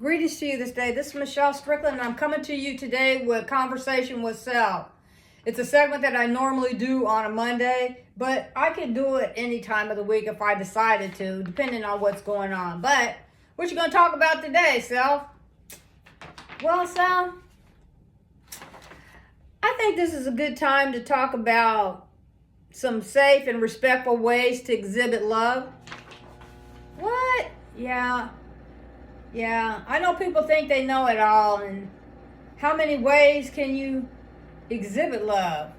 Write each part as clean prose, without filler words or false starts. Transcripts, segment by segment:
Greetings to you this day. This is Michelle Strickland, and I'm coming to you today with Conversation with Self. It's a segment that I normally do on a Monday, but I can do it any time of the week if I decided to, depending on what's going on. But what you going to talk about today, Self? Well, Self, I think this is a good time to talk about some safe and respectful ways to exhibit love. What? Yeah, I know people think they know it all, and how many ways can you exhibit love?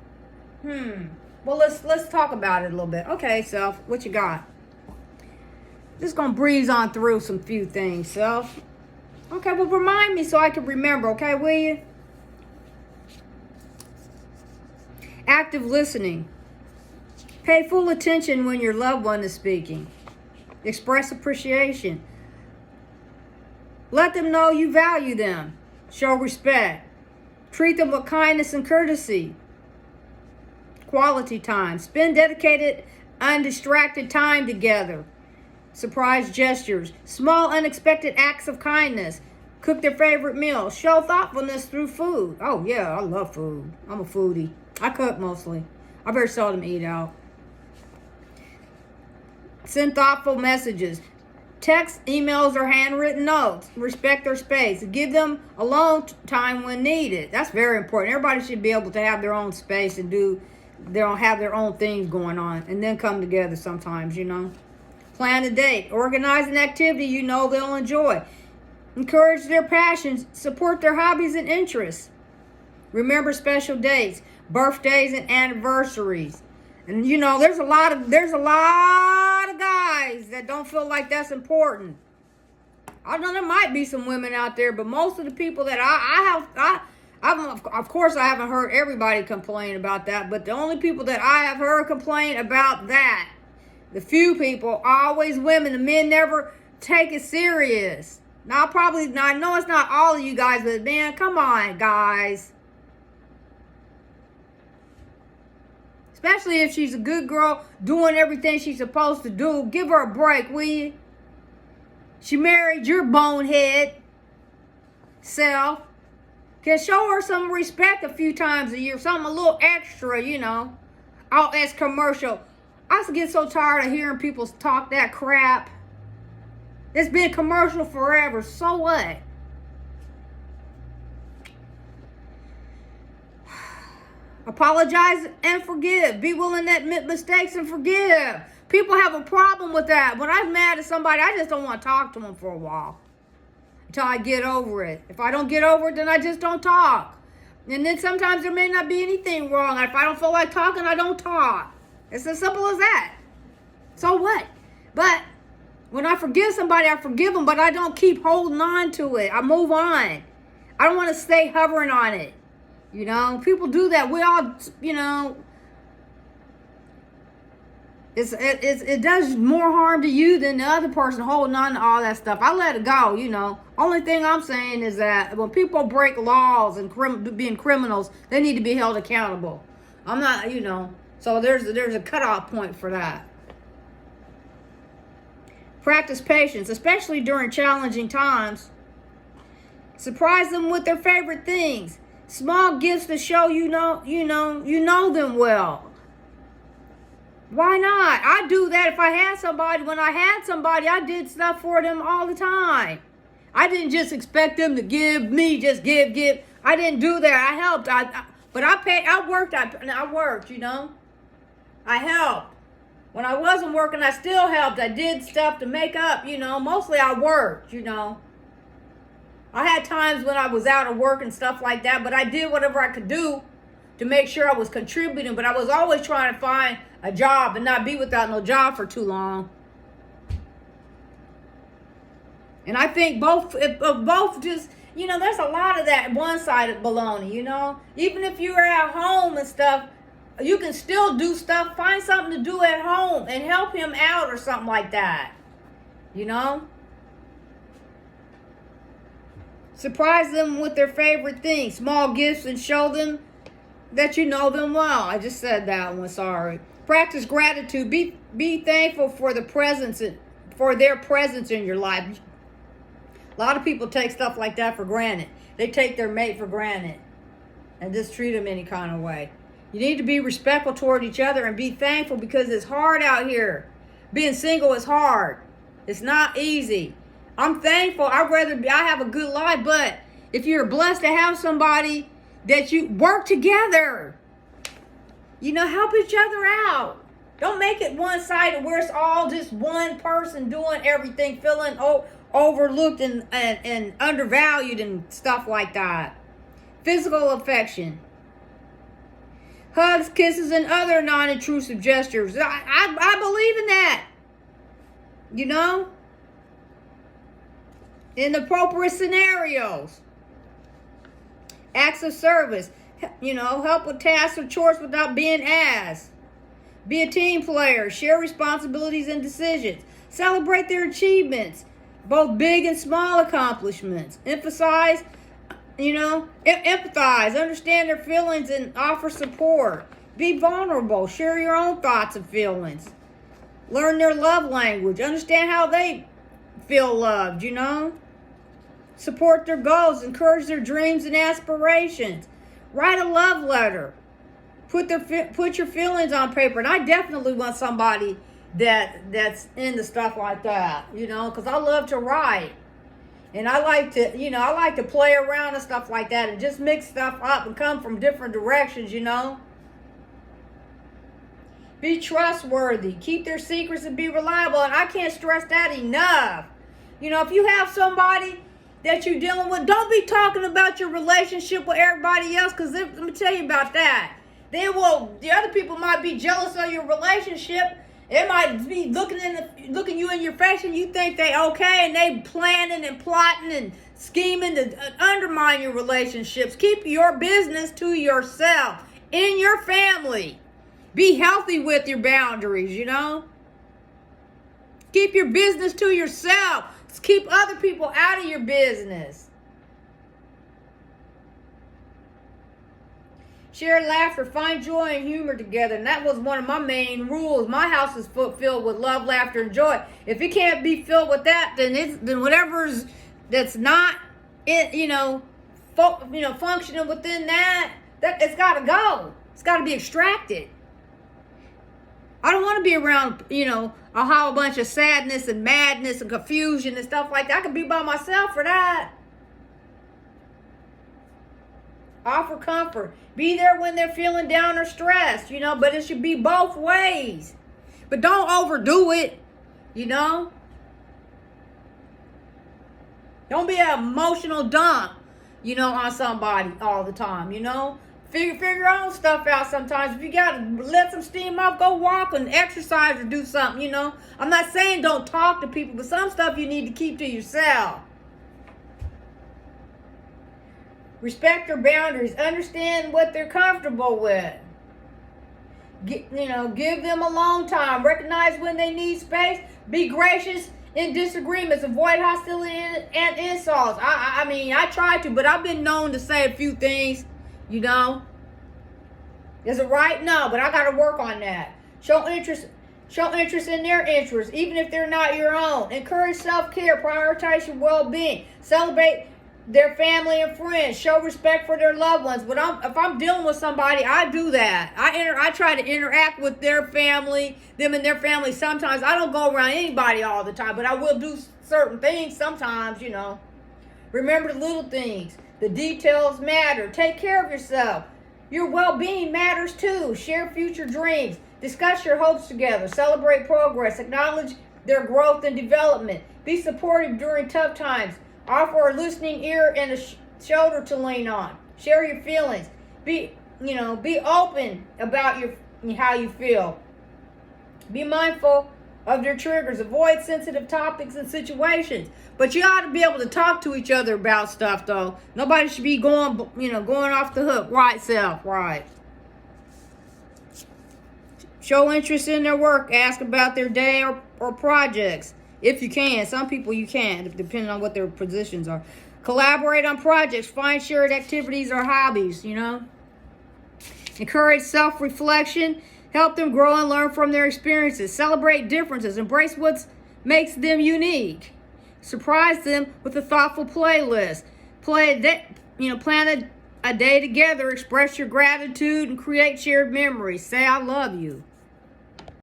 Well, let's talk about it a little bit. Okay, Self, what you got? Just gonna breeze on through some few things, Self. Okay, well, remind me so I can remember, okay, will you? Active listening. Pay full attention when your loved one is speaking. Express appreciation. Let them know you value them. Show respect. Treat them with kindness and courtesy. Quality time. Spend dedicated, undistracted time together. Surprise gestures. Small, unexpected acts of kindness. Cook their favorite meal. Show thoughtfulness through food. Oh, yeah, I love food. I'm a foodie. I cook mostly. I very seldom eat out. Send thoughtful messages. Text, emails, or handwritten notes. Respect their space. Give them alone time when needed. That's very important. Everybody should be able to have their own space and have their own things going on, and then come together sometimes, Plan a date. Organize an activity you know they'll enjoy. Encourage their passions. Support their hobbies and interests. Remember special dates, birthdays, and anniversaries. And there's a lot of guys that don't feel like that's important. I know there might be some women out there, but most of the people that of course I haven't heard everybody complain about that, but the only people that I have heard complain about that, the few people, are always women. The men never take it serious. Now I know it's not all of you guys, but man, come on, guys. Especially if she's a good girl doing everything she's supposed to do. Give her a break, will you? She married your bonehead self. Can show her some respect a few times a year. Something a little extra, All as commercial. I get so tired of hearing people talk that crap. It's been commercial forever. So what? Apologize and forgive. Be willing to admit mistakes and forgive. People have a problem with that. When I'm mad at somebody, I just don't want to talk to them for a while until I get over it. If I don't get over it, then I just don't talk. And then sometimes there may not be anything wrong. If I don't feel like talking, I don't talk. It's as simple as that. So what? But when I forgive somebody, I forgive them, but I don't keep holding on to it. I move on. I don't want to stay hovering on it. People do that. We all, it does more harm to you than the other person holding on to all that stuff. I let it go, Only thing I'm saying is that when people break laws and being criminals, they need to be held accountable. I'm not, so there's a cutoff point for that. Practice patience, especially during challenging times. Surprise them with their favorite things. Small gifts to show you know them well. Why not? I do that if I had somebody. When I had somebody, I did stuff for them all the time. I didn't just expect them to give me, just give. I didn't do that. I helped. But I worked. I helped. When I wasn't working, I still helped. I did stuff to make up, Mostly I worked, I had times when I was out of work and stuff like that, but I did whatever I could do to make sure I was contributing. But I was always trying to find a job and not be without no job for too long. And I think both just, there's a lot of that one-sided baloney, Even if you're at home and stuff, you can still do stuff. Find something to do at home and help him out or something like that, Surprise them with their favorite things, small gifts, and show them that you know them well. I just said that one, sorry. Practice gratitude. Be thankful for their presence in your life. A lot of people take stuff like that for granted. They take their mate for granted and just treat them any kind of way. You need to be respectful toward each other and be thankful, because it's hard out here. Being single is hard. It's not easy. I'm thankful. I have a good life, but if you're blessed to have somebody that you work together, help each other out. Don't make it one-sided where it's all just one person doing everything, feeling overlooked and undervalued and stuff like that. Physical affection. Hugs, kisses, and other non-intrusive gestures. I believe in that. In appropriate scenarios. Acts of service. Help with tasks or chores without being asked. Be a team player. Share responsibilities and decisions. Celebrate their achievements, both big and small accomplishments. Empathize. Understand their feelings and offer support. Be vulnerable. Share your own thoughts and feelings. Learn their love language. Understand how they feel loved, Support their goals. Encourage their dreams and aspirations. Write a love letter. Put your feelings on paper. And I definitely want somebody that's into stuff like that, because I love to write. And I like to play around and stuff like that and just mix stuff up and come from different directions, Be trustworthy. Keep their secrets and be reliable. And I can't stress that enough. If you have somebody that you're dealing with, don't be talking about your relationship with everybody else, because let me tell you about that. The other people might be jealous of your relationship. It might be looking you in your face and you think they okay, and they planning and plotting and scheming to undermine your relationships. Keep your business to yourself, in your family. Be healthy with your boundaries, Keep your business to yourself. Keep other people out of your business. Share laughter, find joy and humor together. And that was one of my main rules. My house is filled with love, laughter, and joy. If it can't be filled with that, then whatever's that's not functioning within that it's got to go. It's got to be extracted. I don't want to be around, a whole bunch of sadness and madness and confusion and stuff like that. I can be by myself for that. Offer comfort. Be there when they're feeling down or stressed, but it should be both ways. But don't overdo it, Don't be an emotional dump, on somebody all the time, Figure your own stuff out sometimes. If you got to let some steam off, go walk and exercise or do something, I'm not saying don't talk to people, but some stuff you need to keep to yourself. Respect their boundaries. Understand what they're comfortable with. Give them alone time. Recognize when they need space. Be gracious in disagreements. Avoid hostility and insults. I try to, but I've been known to say a few things, Is it right? No, but I got to work on that. Show interest in their interests, even if they're not your own. Encourage self-care. Prioritize your well-being. Celebrate their family and friends. Show respect for their loved ones. But if I'm dealing with somebody, I do that. I try to interact with their family, them and their family. Sometimes I don't go around anybody all the time, but I will do certain things sometimes, Remember the little things. The details matter. Take care of yourself. Your well-being matters too. Share future dreams. Discuss your hopes together. Celebrate progress. Acknowledge their growth and development. Be supportive during tough times. Offer a listening ear and a shoulder to lean on. Share your feelings. Be open about how you feel. Be mindful of their triggers. Avoid sensitive topics and situations. But you ought to be able to talk to each other about stuff, though. Nobody should be going off the hook. Right self, right. Show interest in their work. Ask about their day or projects. If you can. Some people you can't, depending on what their positions are. Collaborate on projects. Find shared activities or hobbies, Encourage self-reflection. Help them grow and learn from their experiences. Celebrate differences. Embrace what makes them unique. Surprise them with a thoughtful playlist. Plan a day together, express your gratitude, and create shared memories. Say, I love you.